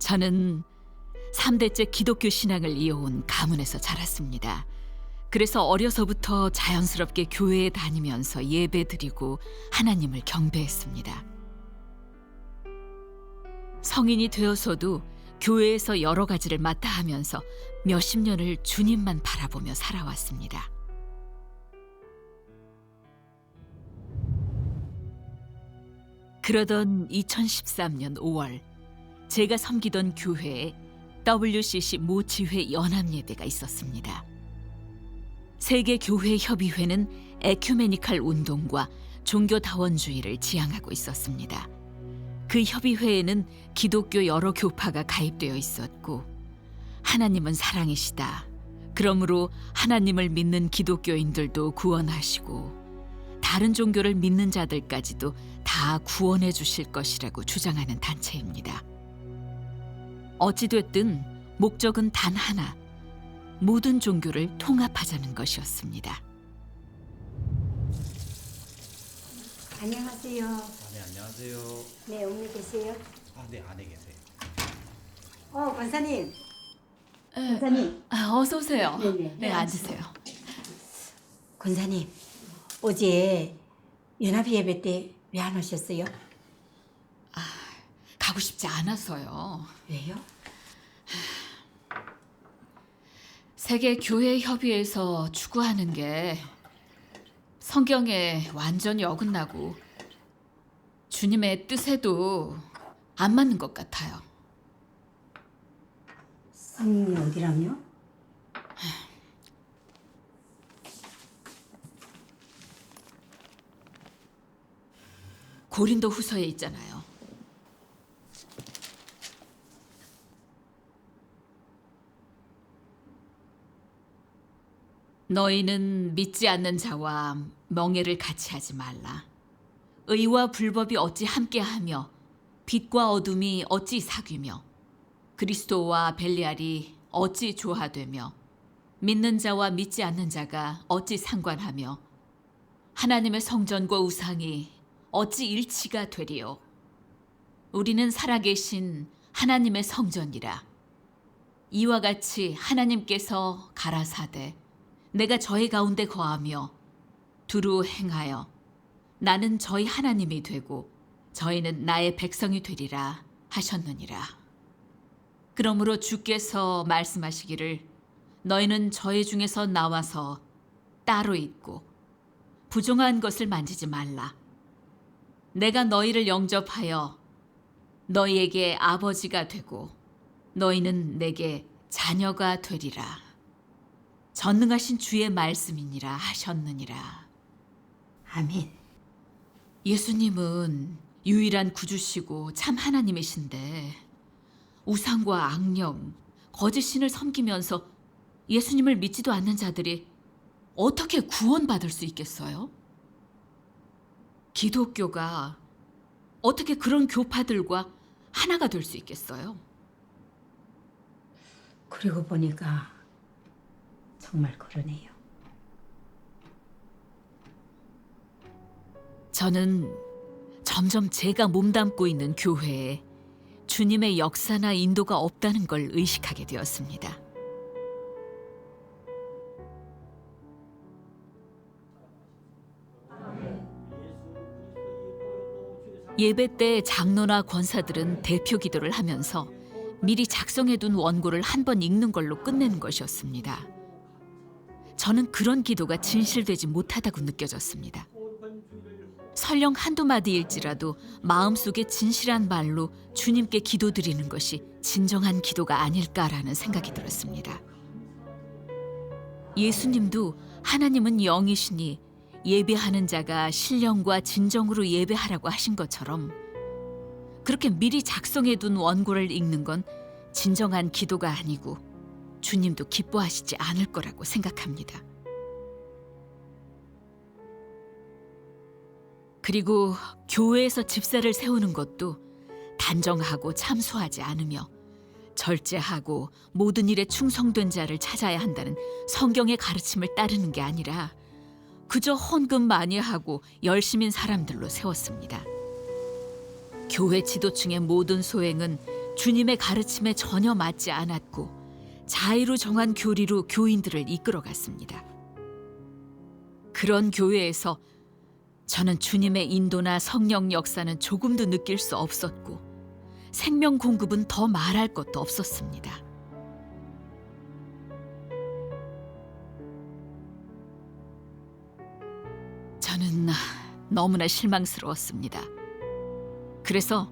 저는 3대째 기독교 신앙을 이어온 가문에서 자랐습니다. 그래서 어려서부터 자연스럽게 교회에 다니면서 예배드리고 하나님을 경배했습니다. 성인이 되어서도 교회에서 여러 가지를 맡아 하면서 몇십 년을 주님만 바라보며 살아왔습니다. 그러던 2013년 5월 제가 섬기던 교회에 WCC 모 지회 연합예배가 있었습니다. 세계교회협의회는 에큐메니칼 운동과 종교다원주의를 지향하고 있었습니다. 그 협의회에는 기독교 여러 교파가 가입되어 있었고 하나님은 사랑이시다. 그러므로 하나님을 믿는 기독교인들도 구원하시고 다른 종교를 믿는 자들까지도 다 구원해 주실 것이라고 주장하는 단체입니다. 어찌됐든 목적은 단 하나, 모든 종교를 통합하자는 것이었습니다. 안녕하세요. 네, 안녕하세요. 네, 어머니 계세요? 네, 안에 계세요. 권사님. 권사님. 어서 오세요. 네네. 네, 앉으세요. 권사님, 어제 연합 예배 때 왜 안 오셨어요? 가고 싶지 않아서요. 왜요? 세계교회협의회에서 추구하는 게 성경에 완전히 어긋나고 주님의 뜻에도 안 맞는 것 같아요. 성이 어디라며? 고린도 후서에 있잖아요. 너희는 믿지 않는 자와 멍에를 같이 하지 말라. 의와 불법이 어찌 함께하며 빛과 어둠이 어찌 사귀며 그리스도와 벨리알이 어찌 조화되며 믿는 자와 믿지 않는 자가 어찌 상관하며 하나님의 성전과 우상이 어찌 일치가 되리요. 우리는 살아계신 하나님의 성전이라. 이와 같이 하나님께서 가라사대 내가 저희 가운데 거하며 두루 행하여 나는 저희 하나님이 되고 저희는 나의 백성이 되리라 하셨느니라. 그러므로 주께서 말씀하시기를 너희는 저희 중에서 나와서 따로 있고 부정한 것을 만지지 말라. 내가 너희를 영접하여 너희에게 아버지가 되고 너희는 내게 자녀가 되리라. 전능하신 주의 말씀이니라 하셨느니라. 아멘. 예수님은 유일한 구주시고 참 하나님이신데 우상과 악령, 거짓 신을 섬기면서 예수님을 믿지도 않는 자들이 어떻게 구원받을 수 있겠어요? 기독교가 어떻게 그런 교파들과 하나가 될 수 있겠어요? 그리고 보니까 정말 그러네요. 저는 점점 제가 몸담고 있는 교회에 주님의 역사나 인도가 없다는 걸 의식하게 되었습니다. 예배 때 장로나 권사들은 대표 기도를 하면서 미리 작성해둔 원고를 한 번 읽는 걸로 끝내는 것이었습니다. 저는 그런 기도가 진실되지 못하다고 느껴졌습니다. 설령 한두 마디일지라도 마음속에 진실한 말로 주님께 기도드리는 것이 진정한 기도가 아닐까라는 생각이 들었습니다. 예수님도 하나님은 영이시니 예배하는 자가 신령과 진정으로 예배하라고 하신 것처럼 그렇게 미리 작성해둔 원고를 읽는 건 진정한 기도가 아니고 주님도 기뻐하시지 않을 거라고 생각합니다. 그리고 교회에서 집사를 세우는 것도 단정하고 참소하지 않으며 절제하고 모든 일에 충성된 자를 찾아야 한다는 성경의 가르침을 따르는 게 아니라 그저 헌금 많이 하고 열심인 사람들로 세웠습니다. 교회 지도층의 모든 소행은 주님의 가르침에 전혀 맞지 않았고 자의로 정한 교리로 교인들을 이끌어갔습니다. 그런 교회에서 저는 주님의 인도나 성령 역사는 조금도 느낄 수 없었고 생명 공급은 더 말할 것도 없었습니다. 저는 너무나 실망스러웠습니다. 그래서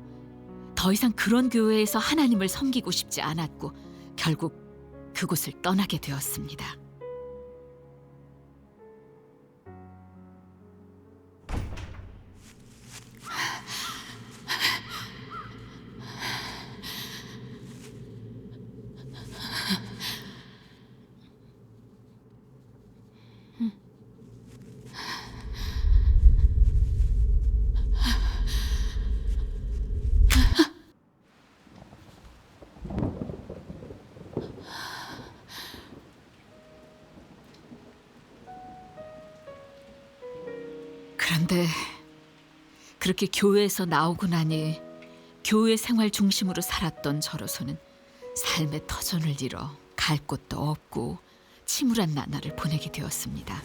더 이상 그런 교회에서 하나님을 섬기고 싶지 않았고 결국 그곳을 떠나게 되었습니다. 그런데 그렇게 교회에서 나오고 나니 교회 생활 중심으로 살았던 저로서는 삶의 터전을 잃어 갈 곳도 없고 침울한 나날을 보내게 되었습니다.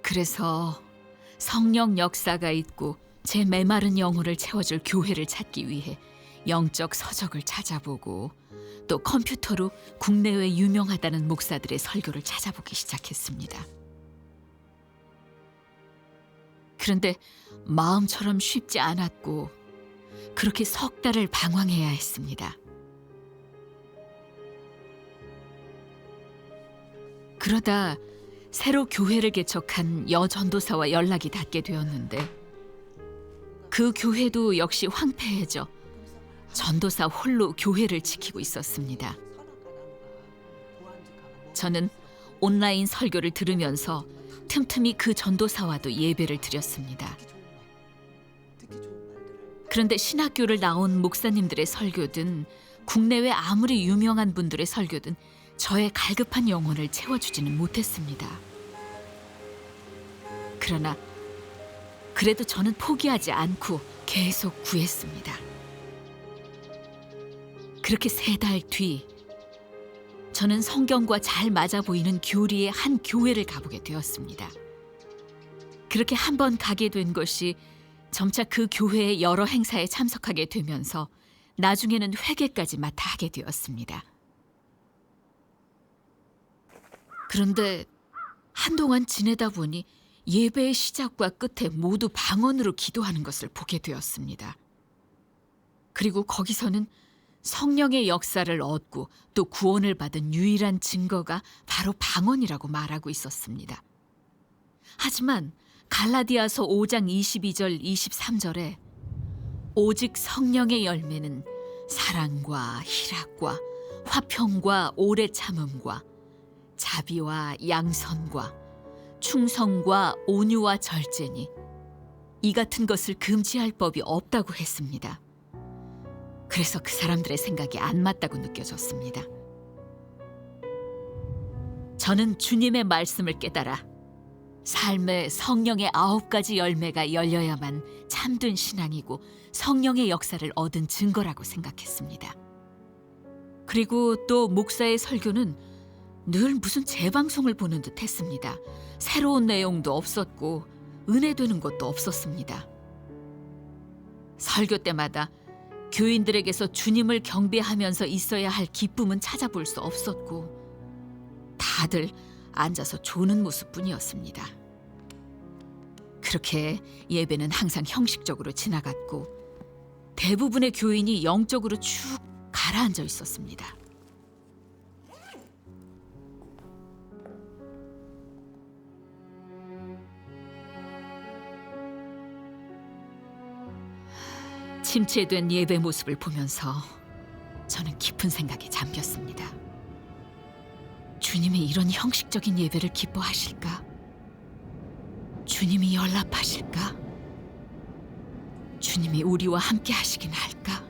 그래서 성령 역사가 있고 제 메마른 영혼을 채워줄 교회를 찾기 위해 영적 서적을 찾아보고 또 컴퓨터로 국내외 유명하다는 목사들의 설교를 찾아보기 시작했습니다. 그런데 마음처럼 쉽지 않았고 그렇게 석 달을 방황해야 했습니다. 그러다 새로 교회를 개척한 여전도사와 연락이 닿게 되었는데 그 교회도 역시 황폐해져 전도사 홀로 교회를 지키고 있었습니다. 저는 온라인 설교를 들으면서 틈틈이 그 전도사와도 예배를 드렸습니다. 그런데 신학교를 나온 목사님들의 설교든 국내외 아무리 유명한 분들의 설교든 저의 갈급한 영혼을 채워주지는 못했습니다. 그러나 그래도 저는 포기하지 않고 계속 구했습니다. 그렇게 3달 뒤 저는 성경과 잘 맞아 보이는 교리의 한 교회를 가보게 되었습니다. 그렇게 한 번 가게 된 것이 점차 그 교회의 여러 행사에 참석하게 되면서 나중에는 회계까지 맡아 하게 되었습니다. 그런데 한동안 지내다 보니 예배의 시작과 끝에 모두 방언으로 기도하는 것을 보게 되었습니다. 그리고 거기서는 성령의 역사를 얻고 또 구원을 받은 유일한 증거가 바로 방언이라고 말하고 있었습니다. 하지만 갈라디아서 5장 22절 23절에 오직 성령의 열매는 사랑과 희락과 화평과 오래 참음과 자비와 양선과 충성과 온유와 절제니 이 같은 것을 금지할 법이 없다고 했습니다. 그래서 그 사람들의 생각이 안 맞다고 느껴졌습니다. 저는 주님의 말씀을 깨달아 삶의 성령의 9가지 열매가 열려야만 참된 신앙이고 성령의 역사를 얻은 증거라고 생각했습니다. 그리고 또 목사의 설교는 늘 무슨 재방송을 보는 듯 했습니다. 새로운 내용도 없었고 은혜되는 것도 없었습니다. 설교 때마다 교인들에게서 주님을 경배하면서 있어야 할 기쁨은 찾아볼 수 없었고 다들 앉아서 조는 모습뿐이었습니다. 그렇게 예배는 항상 형식적으로 지나갔고 대부분의 교인이 영적으로 쭉 가라앉아 있었습니다. 침체된 예배 모습을 보면서 저는 깊은 생각에 잠겼습니다. 주님이 이런 형식적인 예배를 기뻐하실까? 주님이 연락하실까? 주님이 우리와 함께 하시긴 할까?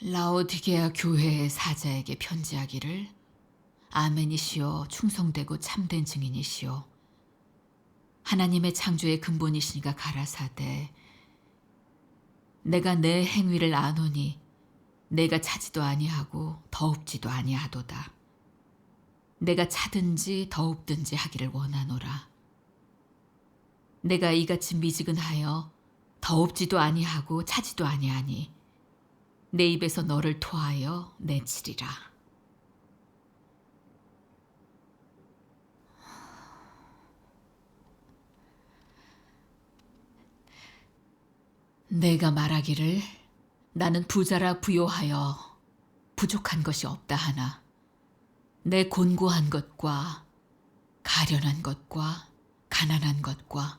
라오디게아 교회의 사자에게 편지하기를 아멘이시여 충성되고 참된 증인이시여 하나님의 창조의 근본이시니가 가라사대 내가 내 행위를 아노니 내가 차지도 아니하고 더웁지도 아니하도다. 내가 차든지 더웁든지 하기를 원하노라. 내가 이같이 미지근하여 더웁지도 아니하고 차지도 아니하니 내 입에서 너를 토하여 내치리라. 내가 말하기를 나는 부자라 부요하여 부족한 것이 없다 하나 내 곤고한 것과 가련한 것과 가난한 것과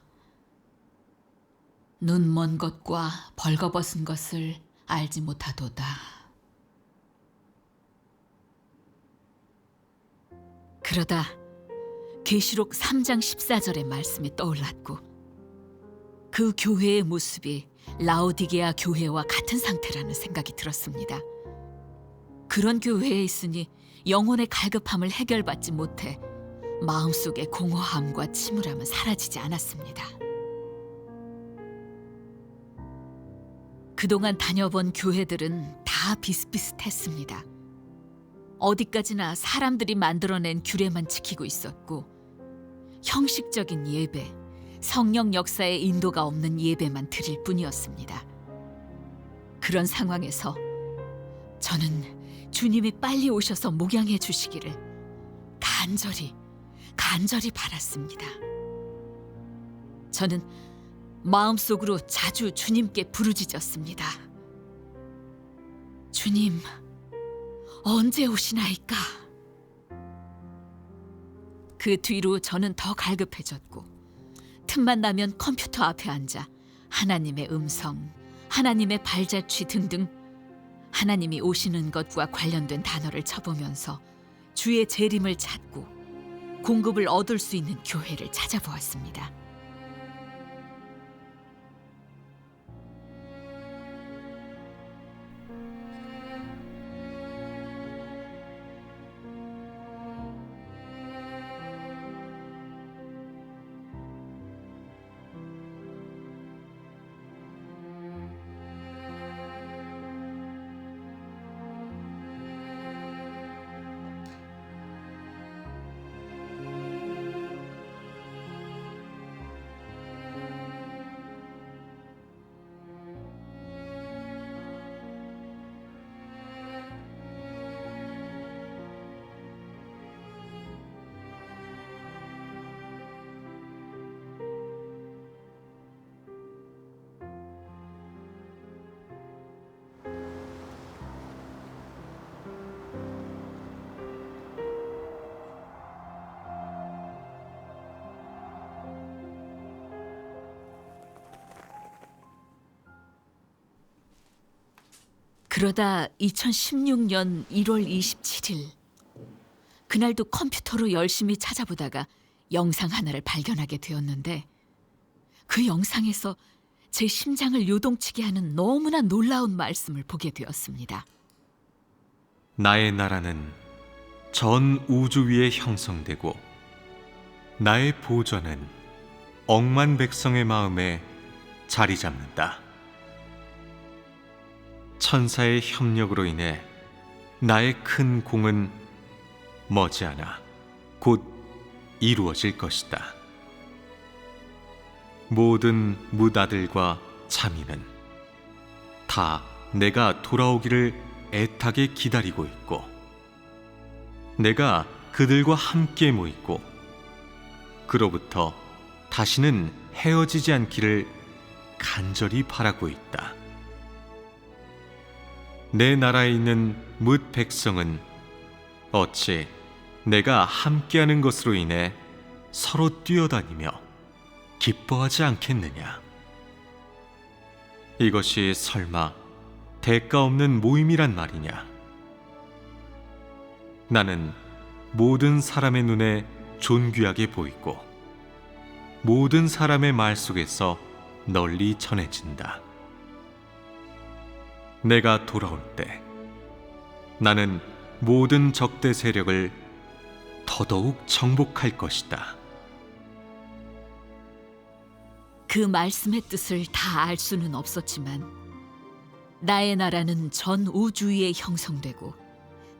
눈먼 것과 벌거벗은 것을 알지 못하도다. 그러다 계시록 3장 14절의 말씀이 떠올랐고 그 교회의 모습이 라오디게아 교회와 같은 상태라는 생각이 들었습니다. 그런 교회에 있으니 영혼의 갈급함을 해결받지 못해 마음속의 공허함과 침울함은 사라지지 않았습니다. 그동안 다녀본 교회들은 다 비슷비슷했습니다. 어디까지나 사람들이 만들어낸 규례만 지키고 있었고 형식적인 예배, 성령 역사의 인도가 없는 예배만 드릴 뿐이었습니다. 그런 상황에서 저는 주님이 빨리 오셔서 목양해 주시기를 간절히 바랐습니다. 저는 마음속으로 자주 주님께 부르짖었습니다. 주님, 언제 오시나이까? 그 뒤로 저는 더 갈급해졌고 틈만 나면 컴퓨터 앞에 앉아 하나님의 음성, 하나님의 발자취 등등 하나님이 오시는 것과 관련된 단어를 쳐보면서 주의 재림을 찾고 공급을 얻을 수 있는 교회를 찾아보았습니다. 그러다 2016년 1월 27일 그날도 컴퓨터로 열심히 찾아보다가 영상 하나를 발견하게 되었는데 그 영상에서 제 심장을 요동치게 하는 너무나 놀라운 말씀을 보게 되었습니다. 나의 나라는 전 우주 위에 형성되고 나의 보좌는 억만 백성의 마음에 자리 잡는다. 천사의 협력으로 인해 나의 큰 공은 머지않아 곧 이루어질 것이다. 모든 뭇아들과 자미는 다 내가 돌아오기를 애타게 기다리고 있고 내가 그들과 함께 모이고 그로부터 다시는 헤어지지 않기를 간절히 바라고 있다. 내 나라에 있는 뭇 백성은 어찌 내가 함께하는 것으로 인해 서로 뛰어다니며 기뻐하지 않겠느냐? 이것이 설마 대가 없는 모임이란 말이냐? 나는 모든 사람의 눈에 존귀하게 보이고 모든 사람의 말 속에서 널리 전해진다. 내가 돌아올 때 나는 모든 적대 세력을 더더욱 정복할 것이다. 그 말씀의 뜻을 다 알 수는 없었지만 나의 나라는 전 우주 위에 형성되고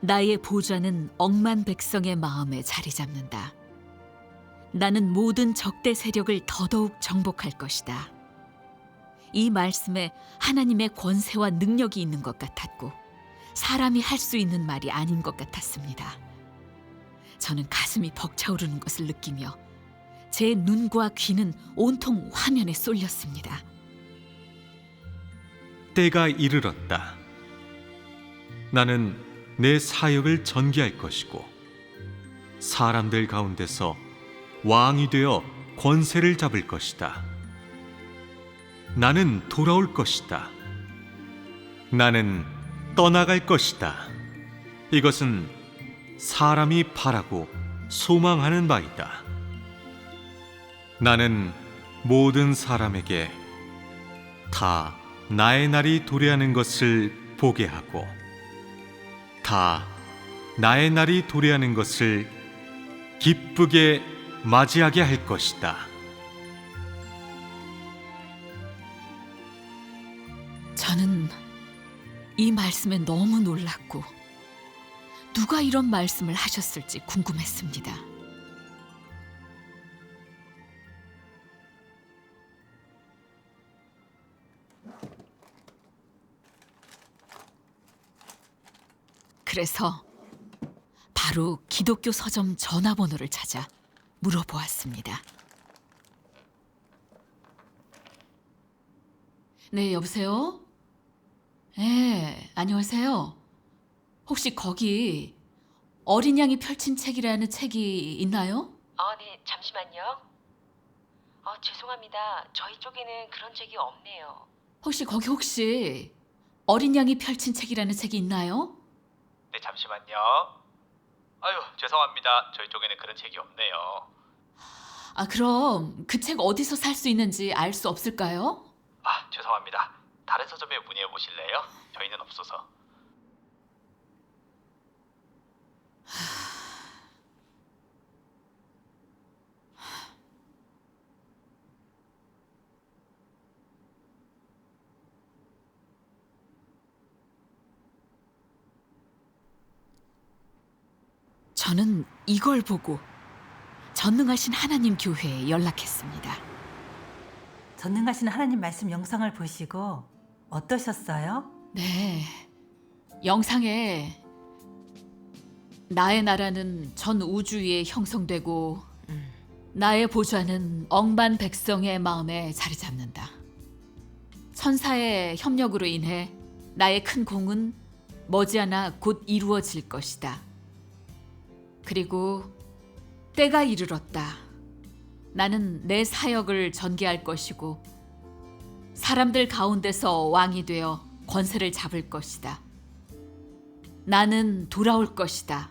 나의 보좌는 억만 백성의 마음에 자리 잡는다. 나는 모든 적대 세력을 더더욱 정복할 것이다. 이 말씀에 하나님의 권세와 능력이 있는 것 같았고 사람이 할 수 있는 말이 아닌 것 같았습니다. 저는 가슴이 벅차오르는 것을 느끼며 제 눈과 귀는 온통 화면에 쏠렸습니다. 때가 이르렀다. 나는 내 사역을 전개할 것이고 사람들 가운데서 왕이 되어 권세를 잡을 것이다. 나는 돌아올 것이다. 나는 떠나갈 것이다. 이것은 사람이 바라고 소망하는 바이다. 나는 모든 사람에게 다 나의 날이 도래하는 것을 보게 하고 다 나의 날이 도래하는 것을 기쁘게 맞이하게 할 것이다. 저는 이 말씀에 너무 놀랐고 누가 이런 말씀을 하셨을지 궁금했습니다. 그래서 바로 기독교 서점 전화번호를 찾아 물어보았습니다. 네, 여보세요? 네, 안녕하세요. 혹시 거기 어린 양이 펼친 책이라는 책이 있나요? 네, 잠시만요. 죄송합니다. 저희 쪽에는 그런 책이 없네요. 혹시 어린 양이 펼친 책이라는 책이 있나요? 네, 잠시만요. 아유, 죄송합니다. 저희 쪽에는 그런 책이 없네요. 그럼 그 책 어디서 살 수 있는지 알 수 없을까요? 죄송합니다. 다른 서점에 문의해 보실래요? 저희는 없어서. 저는 이걸 보고 전능하신 하나님 교회에 연락했습니다. 전능하신 하나님 말씀 영상을 보시고 어떠셨어요? 네, 영상에 나의 나라는 전 우주 위에 형성되고 나의 보좌는 억만 백성의 마음에 자리 잡는다. 천사의 협력으로 인해 나의 큰 공은 머지않아 곧 이루어질 것이다. 그리고 때가 이르렀다. 나는 내 사역을 전개할 것이고 사람들 가운데서 왕이 되어 권세를 잡을 것이다. 나는 돌아올 것이다.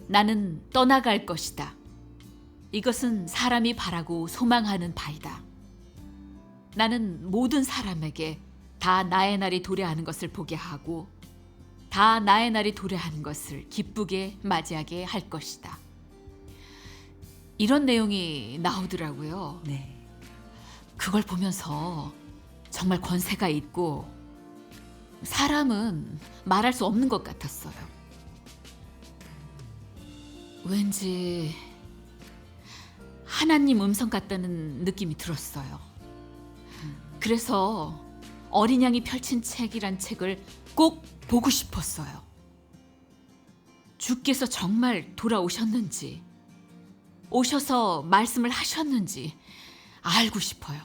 나는 떠나갈 것이다. 이것은 사람이 바라고 소망하는 바이다. 나는 모든 사람에게 다 나의 날이 도래하는 것을 보게 하고 다 나의 날이 도래하는 것을 기쁘게 맞이하게 할 것이다. 이런 내용이 나오더라고요. 네. 그걸 보면서 정말 권세가 있고 사람은 말할 수 없는 것 같았어요. 왠지 하나님 음성 같다는 느낌이 들었어요. 그래서 어린 양이 펼친 책이란 책을 꼭 보고 싶었어요. 주께서 정말 돌아오셨는지, 오셔서 말씀을 하셨는지 알고 싶어요.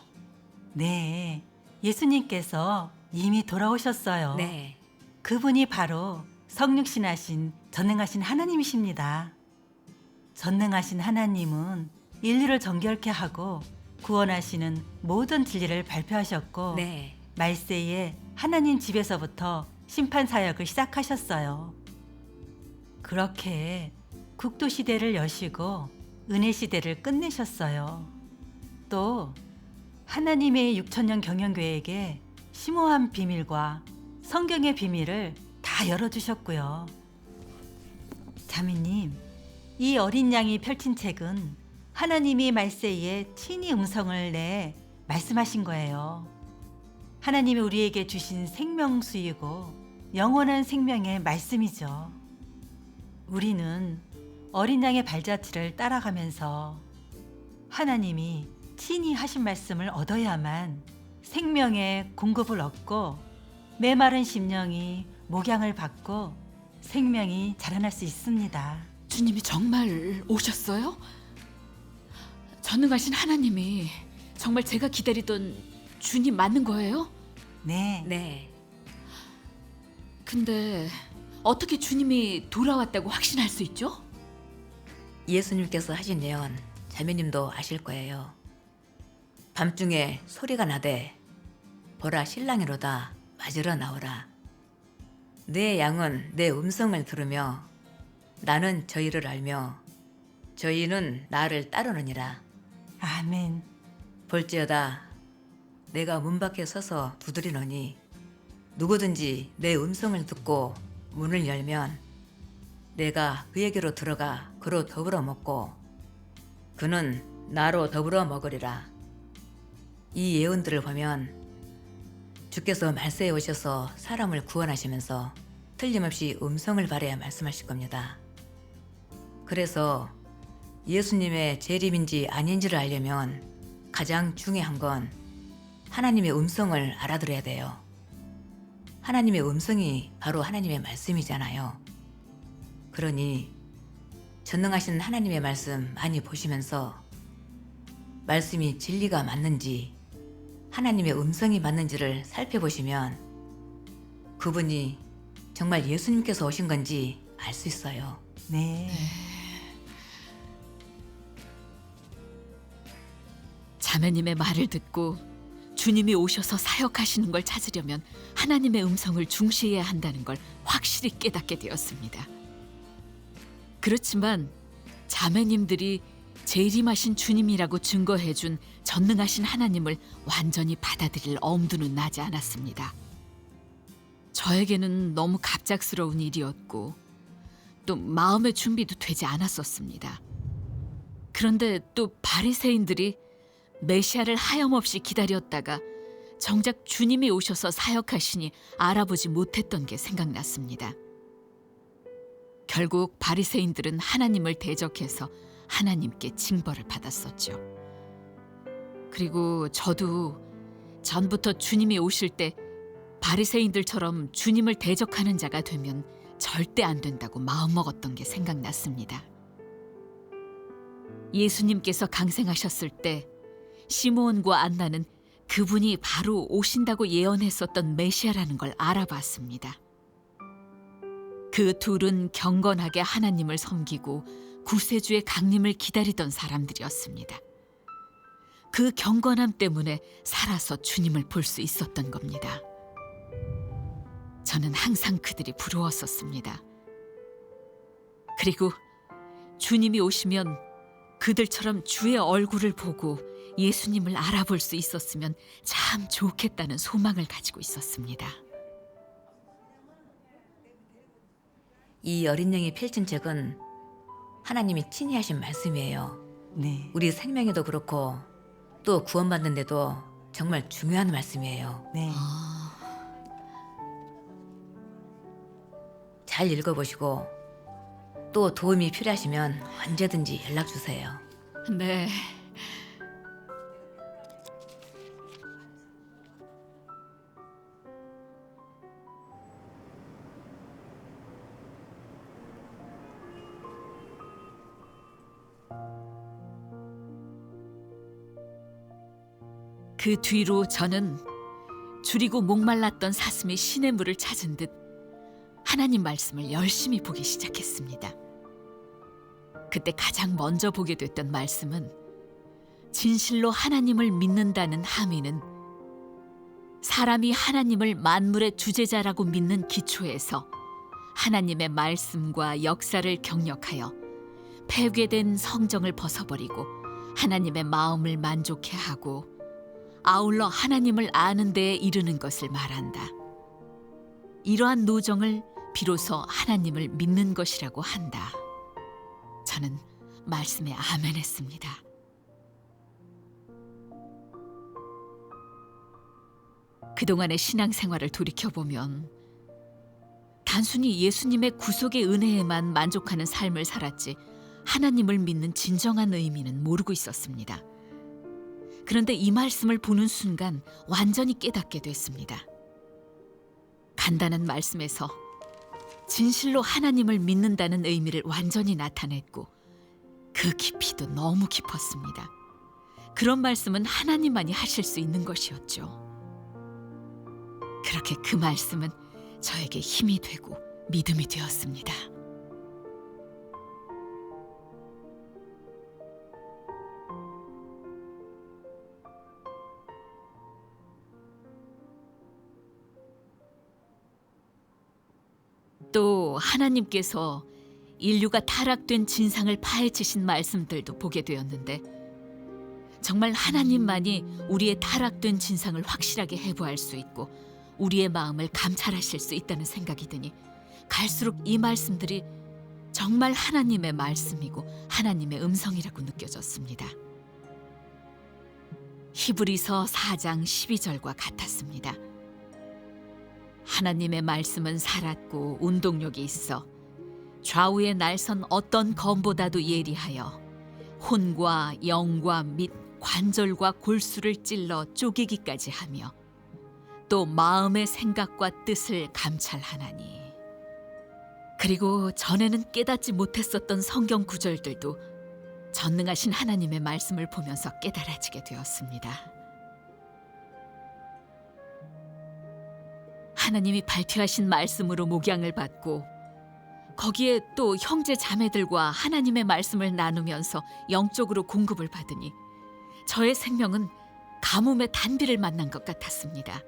네. 예수님께서 이미 돌아오셨어요. 네. 그분이 바로 성육신하신 전능하신 하나님이십니다. 전능하신 하나님은 인류를 정결케 하고 구원하시는 모든 진리를 발표하셨고 네. 말세에 하나님 집에서부터 심판 사역을 시작하셨어요. 그렇게 국도 시대를 여시고 은혜 시대를 끝내셨어요. 또 하나님의 6천년 경영교회에게 심오한 비밀과 성경의 비밀을 다 열어주셨고요. 자매님, 이 어린 양이 펼친 책은 하나님이 말세에 친히 음성을 내 말씀하신 거예요. 하나님이 우리에게 주신 생명수이고 영원한 생명의 말씀이죠. 우리는 어린 양의 발자취를 따라가면서 하나님이 친히 하신 말씀을 얻어야만 생명의 공급을 얻고 메마른 심령이 목양을 받고 생명이 자라날 수 있습니다. 주님이 정말 오셨어요? 전능하신 하나님이 정말 제가 기다리던 주님 맞는 거예요? 네. 네. 근데 어떻게 주님이 돌아왔다고 확신할 수 있죠? 예수님께서 하신 예언 자매님도 아실 거예요. 밤중에 소리가 나되 보라 신랑이로다 맞으러 나오라. 내 양은 내 음성을 들으며 나는 저희를 알며 저희는 나를 따르느니라. 아멘. 볼지어다 내가 문 밖에 서서 두드리노니 누구든지 내 음성을 듣고 문을 열면 내가 그에게로 들어가 그로 더불어 먹고 그는 나로 더불어 먹으리라. 이 예언들을 보면 주께서 말세에 오셔서 사람을 구원하시면서 틀림없이 음성을 발해야 말씀하실 겁니다. 그래서 예수님의 재림인지 아닌지를 알려면 가장 중요한 건 하나님의 음성을 알아들어야 돼요. 하나님의 음성이 바로 하나님의 말씀이잖아요. 그러니 전능하신 하나님의 말씀 많이 보시면서 말씀이 진리가 맞는지 하나님의 음성이 맞는지를 살펴보시면 그분이 정말 예수님께서 오신 건지 알 수 있어요. 네. 자매님의 말을 듣고 주님이 오셔서 사역하시는 걸 찾으려면 하나님의 음성을 중시해야 한다는 걸 확실히 깨닫게 되었습니다. 그렇지만 자매님들이 재림하신 주님이라고 증거해준 전능하신 하나님을 완전히 받아들일 엄두는 나지 않았습니다. 저에게는 너무 갑작스러운 일이었고 또 마음의 준비도 되지 않았었습니다. 그런데 또 바리새인들이 메시아를 하염없이 기다렸다가 정작 주님이 오셔서 사역하시니 알아보지 못했던 게 생각났습니다. 결국 바리새인들은 하나님을 대적해서 하나님께 징벌을 받았었죠. 그리고 저도 전부터 주님이 오실 때 바리새인들처럼 주님을 대적하는 자가 되면 절대 안 된다고 마음먹었던 게 생각났습니다. 예수님께서 강생하셨을 때 시므온과 안나는 그분이 바로 오신다고 예언했었던 메시아라는 걸 알아봤습니다. 그 둘은 경건하게 하나님을 섬기고 구세주의 강림을 기다리던 사람들이었습니다. 그 경건함 때문에 살아서 주님을 볼 수 있었던 겁니다. 저는 항상 그들이 부러웠었습니다. 그리고 주님이 오시면 그들처럼 주의 얼굴을 보고 예수님을 알아볼 수 있었으면 참 좋겠다는 소망을 가지고 있었습니다. 이 어린 양이 펼친 책은 하나님이 친히 하신 말씀이에요. 네. 우리 생명에도 그렇고 또 구원받는데도 정말 중요한 말씀이에요. 네. 잘 읽어보시고 또 도움이 필요하시면 언제든지 연락 주세요. 네. 그 뒤로 저는 줄이고 목말랐던 사슴이 신의 물을 찾은 듯 하나님 말씀을 열심히 보기 시작했습니다. 그때 가장 먼저 보게 됐던 말씀은 진실로 하나님을 믿는다는 함의는 사람이 하나님을 만물의 주재자라고 믿는 기초에서 하나님의 말씀과 역사를 경력하여 폐괴된 성정을 벗어버리고 하나님의 마음을 만족해 하고 아울러 하나님을 아는 데에 이르는 것을 말한다. 이러한 노정을 비로소 하나님을 믿는 것이라고 한다. 저는 말씀에 아멘했습니다. 그동안의 신앙생활을 돌이켜보면 단순히 예수님의 구속의 은혜에만 만족하는 삶을 살았지 하나님을 믿는 진정한 의미는 모르고 있었습니다. 그런데 이 말씀을 보는 순간 완전히 깨닫게 됐습니다. 간단한 말씀에서 진실로 하나님을 믿는다는 의미를 완전히 나타냈고 그 깊이도 너무 깊었습니다. 그런 말씀은 하나님만이 하실 수 있는 것이었죠. 그렇게 그 말씀은 저에게 힘이 되고 믿음이 되었습니다. 또 하나님께서 인류가 타락된 진상을 파헤치신 말씀들도 보게 되었는데 정말 하나님만이 우리의 타락된 진상을 확실하게 해부할 수 있고 우리의 마음을 감찰하실 수 있다는 생각이 드니 갈수록 이 말씀들이 정말 하나님의 말씀이고 하나님의 음성이라고 느껴졌습니다. 히브리서 4장 12절과 같았습니다. 하나님의 말씀은 살았고 운동력이 있어 좌우의 날선 어떤 검보다도 예리하여 혼과 영과 및 관절과 골수를 찔러 쪼개기까지 하며 또 마음의 생각과 뜻을 감찰하나니. 그리고 전에는 깨닫지 못했었던 성경 구절들도 전능하신 하나님의 말씀을 보면서 깨달아지게 되었습니다. 하나님이 발표하신 말씀으로 목양을 받고 거기에 또 형제 자매들과 하나님의 말씀을 나누면서 영적으로 공급을 받으니 저의 생명은 가뭄의 단비를 만난 것 같았습니다.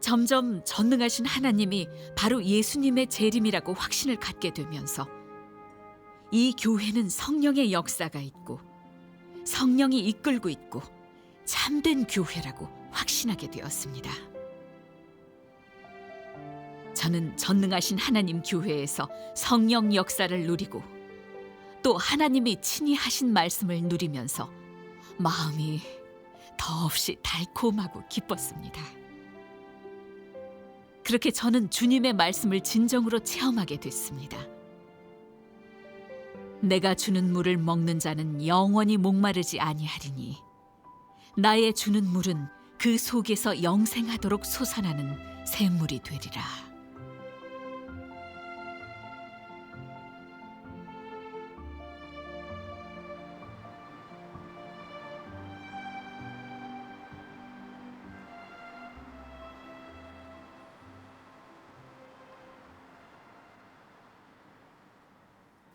점점 전능하신 하나님이 바로 예수님의 재림이라고 확신을 갖게 되면서 이 교회는 성령의 역사가 있고 성령이 이끌고 있고 참된 교회라고 확신하게 되었습니다. 저는 전능하신 하나님 교회에서 성령 역사를 누리고 또 하나님이 친히 하신 말씀을 누리면서 마음이 더없이 달콤하고 기뻤습니다. 그렇게 저는 주님의 말씀을 진정으로 체험하게 됐습니다. 내가 주는 물을 먹는 자는 영원히 목마르지 아니하리니 나의 주는 물은 그 속에서 영생하도록 솟아나는 샘물이 되리라.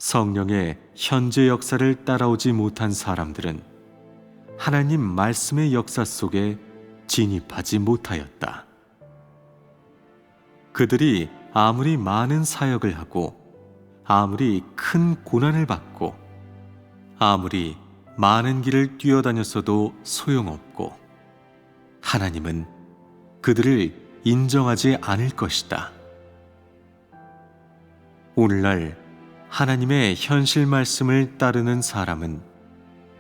성령의 현재 역사를 따라오지 못한 사람들은 하나님 말씀의 역사 속에 진입하지 못하였다. 그들이 아무리 많은 사역을 하고 아무리 큰 고난을 받고 아무리 많은 길을 뛰어다녔어도 소용없고 하나님은 그들을 인정하지 않을 것이다. 오늘날 하나님의 현실 말씀을 따르는 사람은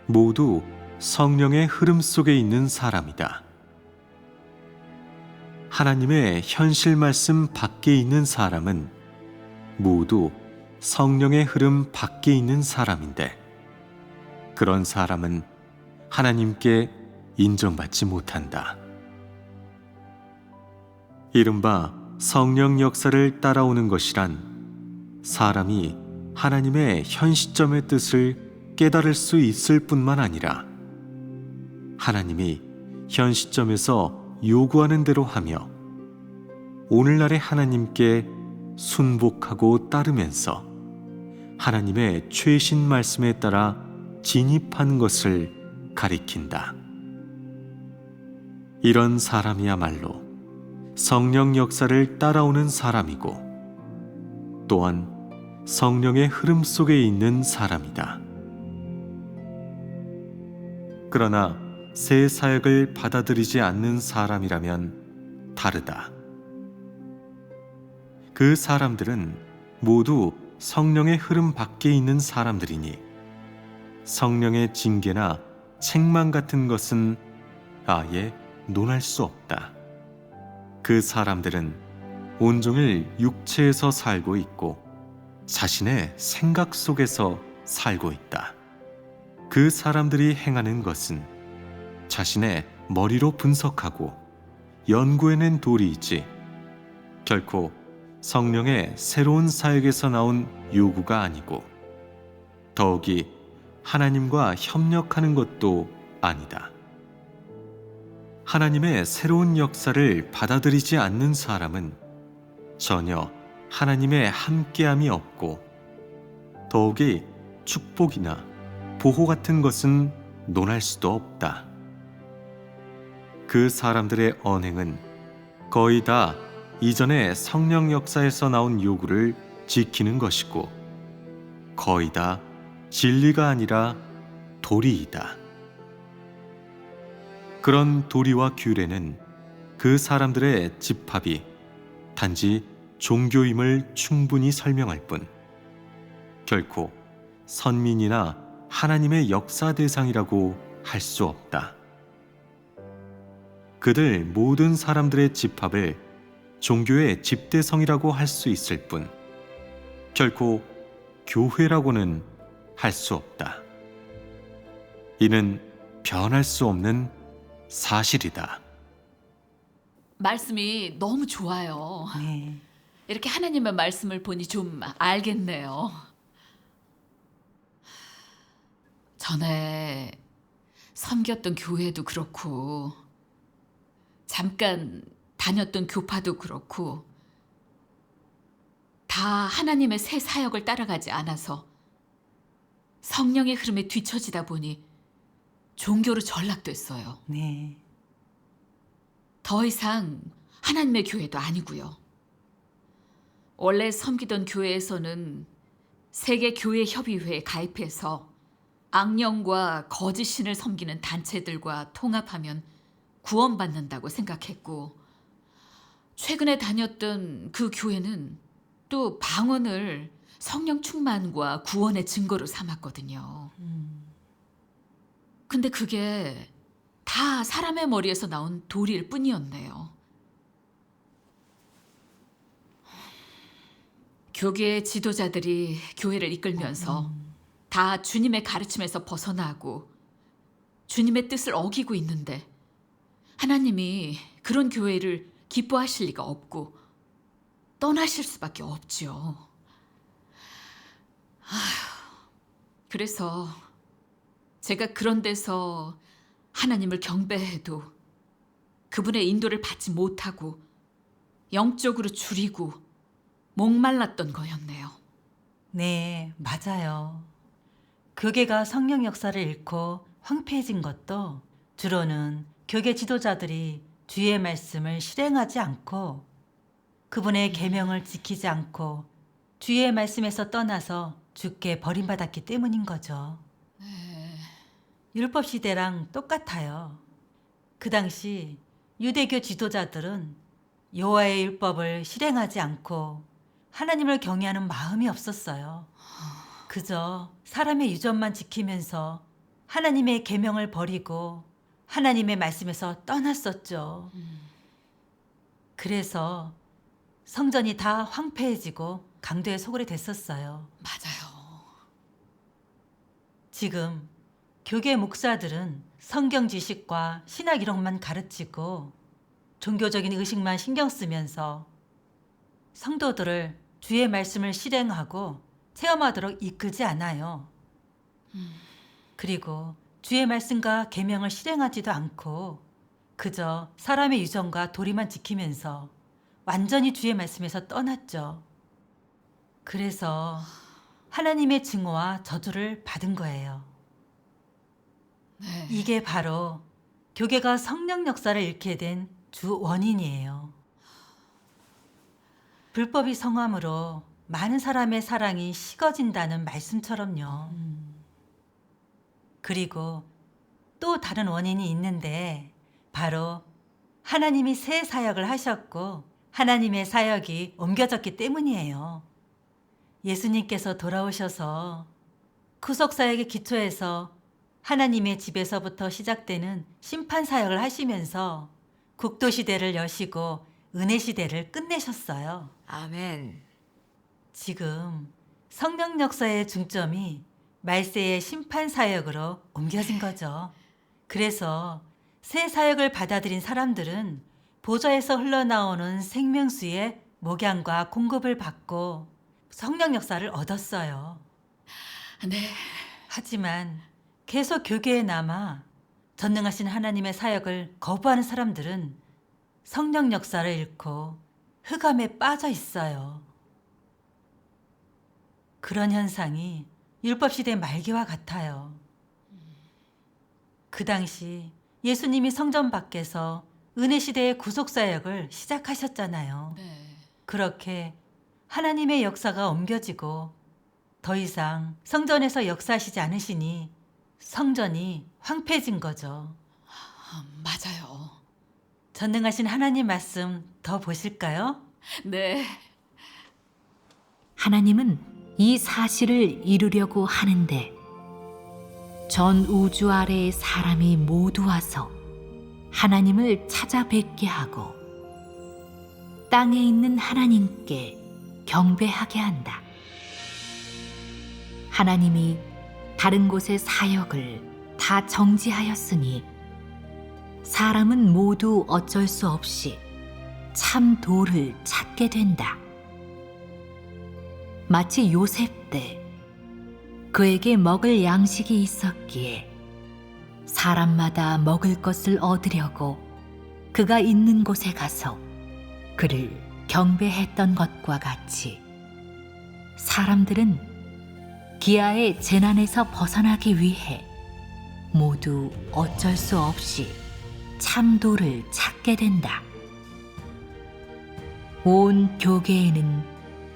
모두 성령의 흐름 속에 있는 사람이다. 하나님의 현실 말씀 밖에 있는 사람은 모두 성령의 흐름 밖에 있는 사람인데 그런 사람은 하나님께 인정받지 못한다. 이른바 성령 역사를 따라오는 것이란 사람이 하나님의 현 시점의 뜻을 깨달을 수 있을 뿐만 아니라 하나님이 현 시점에서 요구하는 대로 하며 오늘날의 하나님께 순복하고 따르면서 하나님의 최신 말씀에 따라 진입한 것을 가리킨다. 이런 사람이야말로 성령 역사를 따라오는 사람이고 또한 성령의 흐름 속에 있는 사람이다. 그러나 새 사역을 받아들이지 않는 사람이라면 다르다. 그 사람들은 모두 성령의 흐름 밖에 있는 사람들이니 성령의 징계나 책망 같은 것은 아예 논할 수 없다. 그 사람들은 온종일 육체에서 살고 있고 자신의 생각 속에서 살고 있다. 그 사람들이 행하는 것은 자신의 머리로 분석하고 연구해낸 도리이지 결코 성령의 새로운 사역에서 나온 요구가 아니고 더욱이 하나님과 협력하는 것도 아니다. 하나님의 새로운 역사를 받아들이지 않는 사람은 전혀 하나님의 함께함이 없고 더욱이 축복이나 보호 같은 것은 논할 수도 없다. 그 사람들의 언행은 거의 다 이전의 성령 역사에서 나온 요구를 지키는 것이고 거의 다 진리가 아니라 도리이다. 그런 도리와 규례는 그 사람들의 집합이 단지 종교임을 충분히 설명할 뿐 결코 선민이나 하나님의 역사 대상이라고 할 수 없다. 그들 모든 사람들의 집합을 종교의 집대성이라고 할 수 있을 뿐 결코 교회라고는 할 수 없다. 이는 변할 수 없는 사실이다. 말씀이 너무 좋아요. 네. 이렇게 하나님의 말씀을 보니 좀 알겠네요. 전에 섬겼던 교회도 그렇고 잠깐 다녔던 교파도 그렇고 다 하나님의 새 사역을 따라가지 않아서 성령의 흐름에 뒤처지다 보니 종교로 전락됐어요. 네. 더 이상 하나님의 교회도 아니고요. 원래 섬기던 교회에서는 세계교회협의회에 가입해서 악령과 거짓 신을 섬기는 단체들과 통합하면 구원받는다고 생각했고 최근에 다녔던 그 교회는 또 방언을 성령 충만과 구원의 증거로 삼았거든요. 근데 그게 다 사람의 머리에서 나온 도리일 뿐이었네요. 교계의 지도자들이 교회를 이끌면서 다 주님의 가르침에서 벗어나고 주님의 뜻을 어기고 있는데 하나님이 그런 교회를 기뻐하실 리가 없고 떠나실 수밖에 없죠. 그래서 제가 그런 데서 하나님을 경배해도 그분의 인도를 받지 못하고 영적으로 줄이고 목말랐던 거였네요. 네, 맞아요. 교계가 성령 역사를 잃고 황폐해진 것도 주로는 교계 지도자들이 주의 말씀을 실행하지 않고 그분의 계명을 지키지 않고 주의 말씀에서 떠나서 주께 버림받았기 때문인 거죠. 율법 시대랑 똑같아요. 그 당시 유대교 지도자들은 여호와의 율법을 실행하지 않고 하나님을 경외하는 마음이 없었어요. 그저 사람의 유전만 지키면서 하나님의 계명을 버리고 하나님의 말씀에서 떠났었죠. 그래서 성전이 다 황폐해지고 강도의 소굴이 됐었어요. 맞아요. 지금 교계 목사들은 성경 지식과 신학 이론만 가르치고 종교적인 의식만 신경 쓰면서 성도들을 주의 말씀을 실행하고 체험하도록 이끌지 않아요. 그리고 주의 말씀과 계명을 실행하지도 않고 그저 사람의 유전과 도리만 지키면서 완전히 주의 말씀에서 떠났죠. 그래서 하나님의 증오와 저주를 받은 거예요. 네. 이게 바로 교계가 성령 역사를 잃게 된 주 원인이에요. 불법이 성함으로 많은 사람의 사랑이 식어진다는 말씀처럼요. 그리고 또 다른 원인이 있는데 바로 하나님이 새 사역을 하셨고 하나님의 사역이 옮겨졌기 때문이에요. 예수님께서 돌아오셔서 구속사역의 기초에서 하나님의 집에서부터 시작되는 심판사역을 하시면서 국도시대를 여시고 은혜시대를 끝내셨어요. 아멘. 지금 성령 역사의 중점이 말세의 심판사역으로 옮겨진 거죠. 그래서 새 사역을 받아들인 사람들은 보좌에서 흘러나오는 생명수의 목양과 공급을 받고 성령 역사를 얻었어요. 네. 하지만 계속 교계에 남아 전능하신 하나님의 사역을 거부하는 사람들은 성령 역사를 잃고 흑암에 빠져 있어요. 그런 현상이 율법시대 말기와 같아요. 그 당시 예수님이 성전 밖에서 은혜시대의 구속사역을 시작하셨잖아요. 네. 그렇게 하나님의 역사가 옮겨지고 더 이상 성전에서 역사하시지 않으시니 성전이 황폐해진 거죠. 맞아요. 전능하신 하나님 말씀 더 보실까요? 네. 하나님은 이 사실을 이루려고 하는데 전 우주 아래의 사람이 모두 와서 하나님을 찾아뵙게 하고 땅에 있는 하나님께 경배하게 한다. 하나님이 다른 곳의 사역을 다 정지하였으니 사람은 모두 어쩔 수 없이 참 도를 찾게 된다. 마치 요셉 때 그에게 먹을 양식이 있었기에 사람마다 먹을 것을 얻으려고 그가 있는 곳에 가서 그를 경배했던 것과 같이 사람들은 기아의 재난에서 벗어나기 위해 모두 어쩔 수 없이 참도를 찾게 된다. 온 교계에는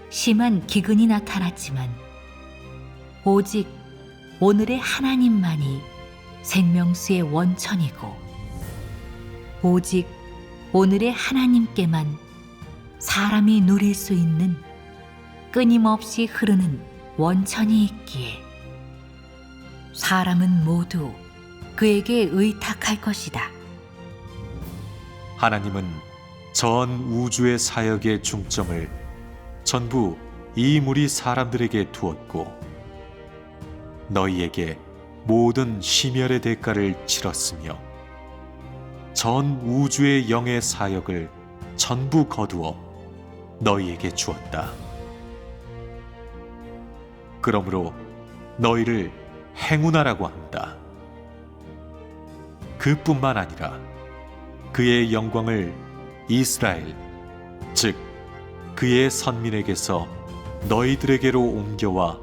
심한 기근이 나타났지만 오직 오늘의 하나님만이 생명수의 원천이고 오직 오늘의 하나님께만 사람이 누릴 수 있는 끊임없이 흐르는 원천이 있기에 사람은 모두 그에게 의탁할 것이다. 하나님은 전 우주의 사역의 중점을 전부 이 무리 사람들에게 두었고 너희에게 모든 심혈의 대가를 치렀으며 전 우주의 영의 사역을 전부 거두어 너희에게 주었다. 그러므로 너희를 행운하라고 한다. 그뿐만 아니라 그의 영광을 이스라엘, 즉 그의 선민에게서 너희들에게로 옮겨와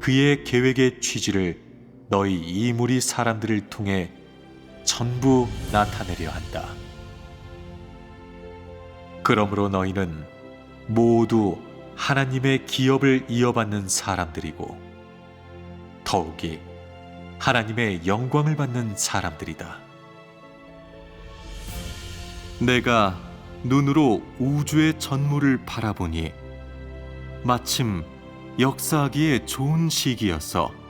그의 계획의 취지를 너희 이 무리 사람들을 통해 전부 나타내려 한다. 그러므로 너희는 모두 하나님의 기업을 이어받는 사람들이고 더욱이 하나님의 영광을 받는 사람들이다. 내가 눈으로 우주의 전무를 바라보니 마침 역사하기에 좋은 시기여서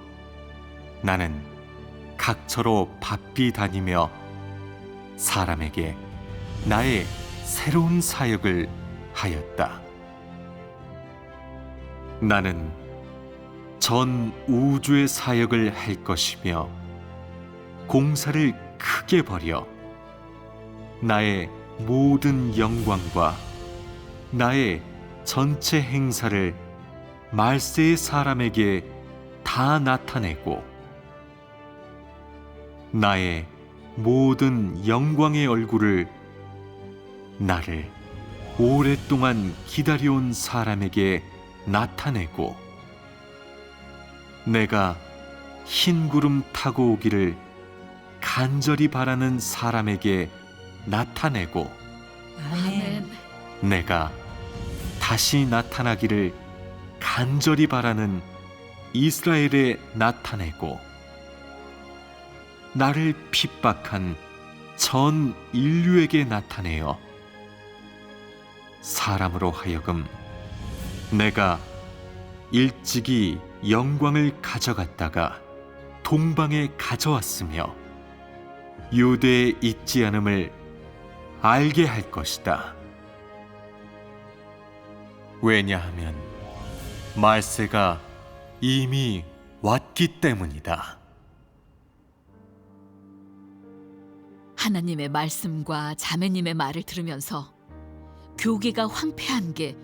나는 각처로 바삐 다니며 사람에게 나의 새로운 사역을 하였다. 나는 전 우주의 사역을 할 것이며 공사를 크게 벌여 나의 모든 영광과 나의 전체 행사를 말세의 사람에게 다 나타내고 나의 모든 영광의 얼굴을 나를 오랫동안 기다려온 사람에게 나타내고 내가 흰 구름 타고 오기를 간절히 바라는 사람에게 나타내고 아멘. 내가 다시 나타나기를 간절히 바라는 이스라엘에 나타내고 나를 핍박한 전 인류에게 나타내어 사람으로 하여금 내가 일찍이 영광을 가져갔다가 동방에 가져왔으며 유대에 있지 않음을 알게 할 것이다. 왜냐하면 말세가 이미 왔기 때문이다. 하나님의 말씀과 자매님의 말을 들으면서 교계가 황폐한 게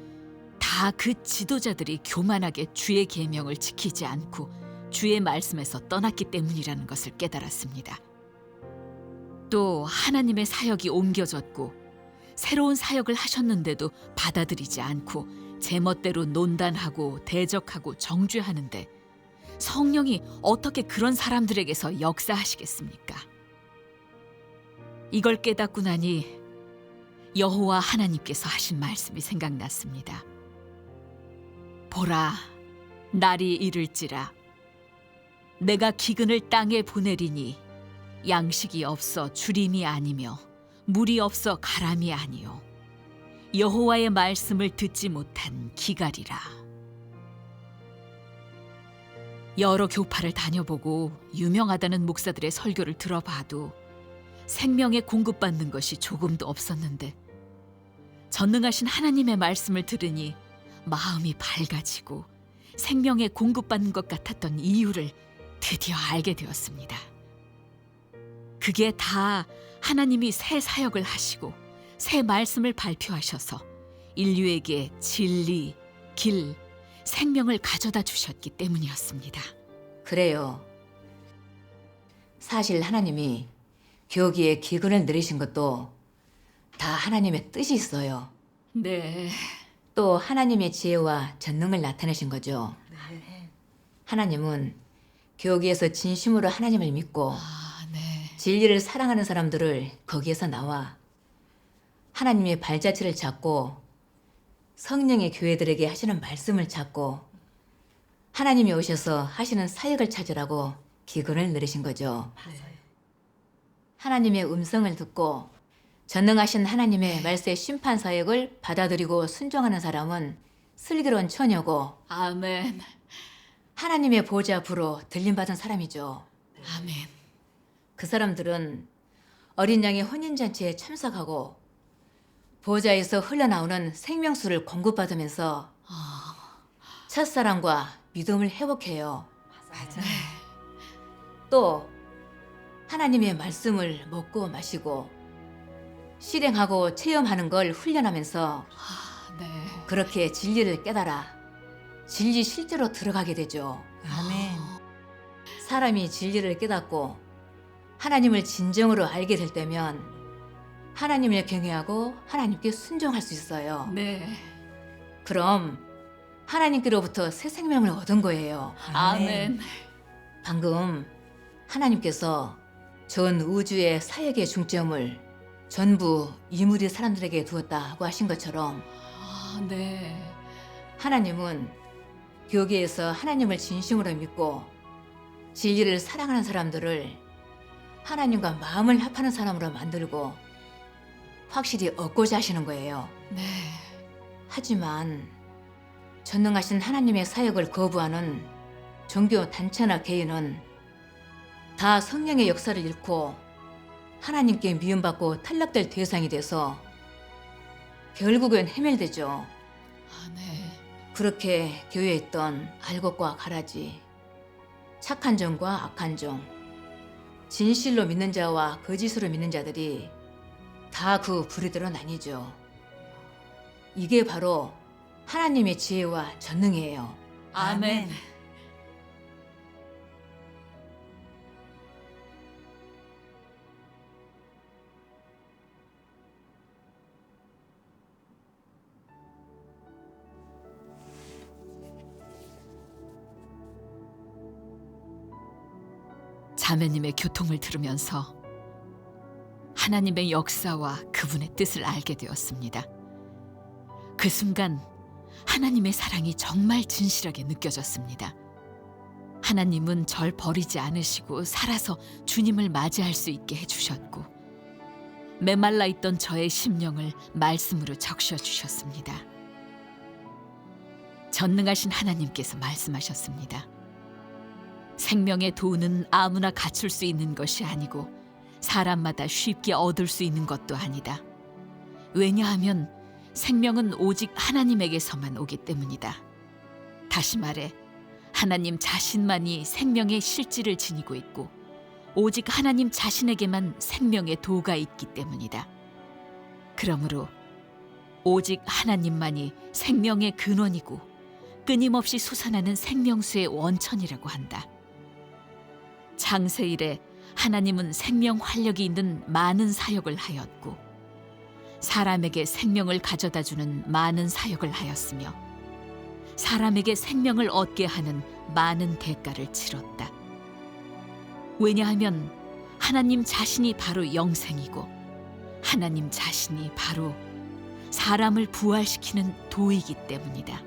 다 그 지도자들이 교만하게 주의 계명을 지키지 않고 주의 말씀에서 떠났기 때문이라는 것을 깨달았습니다. 또 하나님의 사역이 옮겨졌고 새로운 사역을 하셨는데도 받아들이지 않고 제멋대로 논단하고 대적하고 정죄하는데 성령이 어떻게 그런 사람들에게서 역사하시겠습니까? 이걸 깨닫고 나니 여호와 하나님께서 하신 말씀이 생각났습니다. 보라, 날이 이를지라 내가 기근을 땅에 보내리니 양식이 없어 주림이 아니며 물이 없어 가람이 아니요 여호와의 말씀을 듣지 못한 기갈이라. 여러 교파를 다녀보고 유명하다는 목사들의 설교를 들어봐도 생명에 공급받는 것이 조금도 없었는데 전능하신 하나님의 말씀을 들으니 마음이 밝아지고 생명에 공급받는 것 같았던 이유를 드디어 알게 되었습니다. 그게 다 하나님이 새 사역을 하시고 새 말씀을 발표하셔서 인류에게 진리, 길, 생명을 가져다 주셨기 때문이었습니다. 그래요. 사실 하나님이 교기에 기근을 내리신 것도 다 하나님의 뜻이 있어요. 네, 또 하나님의 지혜와 전능을 나타내신 거죠. 하나님은 교기에서 진심으로 하나님을 믿고 네. 진리를 사랑하는 사람들을 거기에서 나와 하나님의 발자취를 잡고 성령의 교회들에게 하시는 말씀을 찾고 하나님이 오셔서 하시는 사역을 찾으라고 기근을 내리신 거죠. 하나님의 음성을 듣고 전능하신 하나님의 말세 심판 사역을 받아들이고 순종하는 사람은 슬기로운 처녀고 아멘, 하나님의 보좌 앞으로 들림받은 사람이죠. 아멘. 그 사람들은 어린 양의 혼인잔치에 참석하고 보좌에서 흘러나오는 생명수를 공급받으면서 첫사랑과 믿음을 회복해요. 또 하나님의 말씀을 먹고 마시고 실행하고 체험하는 걸 훈련하면서 네. 그렇게 진리를 깨달아 진리 실제로 들어가게 되죠. 아멘. 사람이 진리를 깨닫고 하나님을 진정으로 알게 될 때면 하나님을 경외하고 하나님께 순종할 수 있어요. 네. 그럼 하나님께로부터 새 생명을 얻은 거예요. 아멘. 방금 하나님께서 전 우주의 사역의 중점을 전부 이무리 사람들에게 두었다고 하신 것처럼 네. 하나님은 교계에서 하나님을 진심으로 믿고 진리를 사랑하는 사람들을 하나님과 마음을 합하는 사람으로 만들고 확실히 얻고자 하시는 거예요. 네. 하지만 전능하신 하나님의 사역을 거부하는 종교 단체나 개인은 다 성령의 역사를 잃고 하나님께 미움받고 탈락될 대상이 돼서 결국엔 해멸되죠. 네. 그렇게 교회에 있던 알곡과 가라지, 착한 종과 악한 종, 진실로 믿는 자와 거짓으로 믿는 자들이 다 그 부류대로 나뉘죠. 이게 바로 하나님의 지혜와 전능이에요. 아멘. 자매님의 교통을 들으면서 하나님의 역사와 그분의 뜻을 알게 되었습니다. 그 순간 하나님의 사랑이 정말 진실하게 느껴졌습니다. 하나님은 절 버리지 않으시고 살아서 주님을 맞이할 수 있게 해주셨고 메말라 있던 저의 심령을 말씀으로 적셔 주셨습니다. 전능하신 하나님께서 말씀하셨습니다. 생명의 도는 아무나 갖출 수 있는 것이 아니고 사람마다 쉽게 얻을 수 있는 것도 아니다. 왜냐하면 생명은 오직 하나님에게서만 오기 때문이다. 다시 말해 하나님 자신만이 생명의 실질을 지니고 있고 오직 하나님 자신에게만 생명의 도가 있기 때문이다. 그러므로 오직 하나님만이 생명의 근원이고 끊임없이 솟아나는 생명수의 원천이라고 한다. 창세 이래 하나님은 생명 활력이 있는 많은 사역을 하였고 사람에게 생명을 가져다주는 많은 사역을 하였으며 사람에게 생명을 얻게 하는 많은 대가를 치렀다. 왜냐하면 하나님 자신이 바로 영생이고 하나님 자신이 바로 사람을 부활시키는 도이기 때문이다.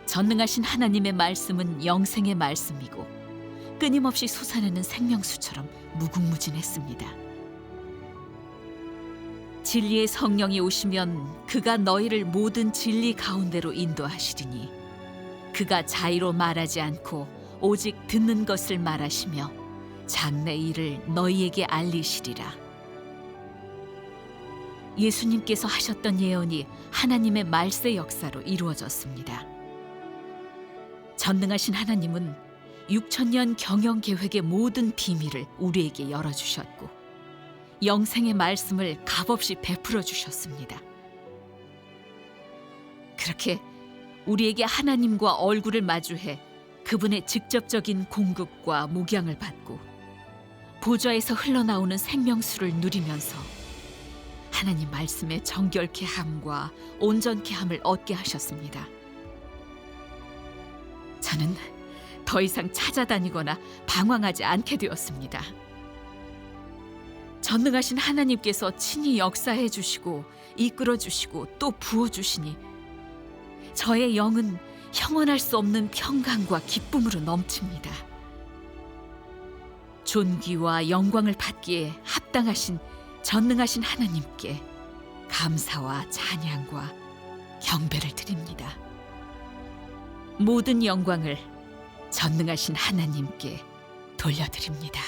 전능하신 하나님의 말씀은 영생의 말씀이고 끊임없이 솟아나는 생명수처럼 무궁무진했습니다. 진리의 성령이 오시면 그가 너희를 모든 진리 가운데로 인도하시리니 그가 자의로 말하지 않고 오직 듣는 것을 말하시며 장래 일을 너희에게 알리시리라. 예수님께서 하셨던 예언이 하나님의 말세 역사로 이루어졌습니다. 전능하신 하나님은 6,000년 경영 계획의 모든 비밀을 우리에게 열어주셨고 영생의 말씀을 값없이 베풀어 주셨습니다. 그렇게 우리에게 하나님과 얼굴을 마주해 그분의 직접적인 공급과 목양을 받고 보좌에서 흘러나오는 생명수를 누리면서 하나님 말씀의 정결케 함과 온전케 함을 얻게 하셨습니다. 저는 더 이상 찾아다니거나 방황하지 않게 되었습니다. 전능하신 하나님께서 친히 역사해 주시고 이끌어 주시고 또 부어 주시니 저의 영은 형언할 수 없는 평강과 기쁨으로 넘칩니다. 존귀와 영광을 받기에 합당하신 전능하신 하나님께 감사와 찬양과 경배를 드립니다. 모든 영광을 전능하신 하나님께 돌려드립니다.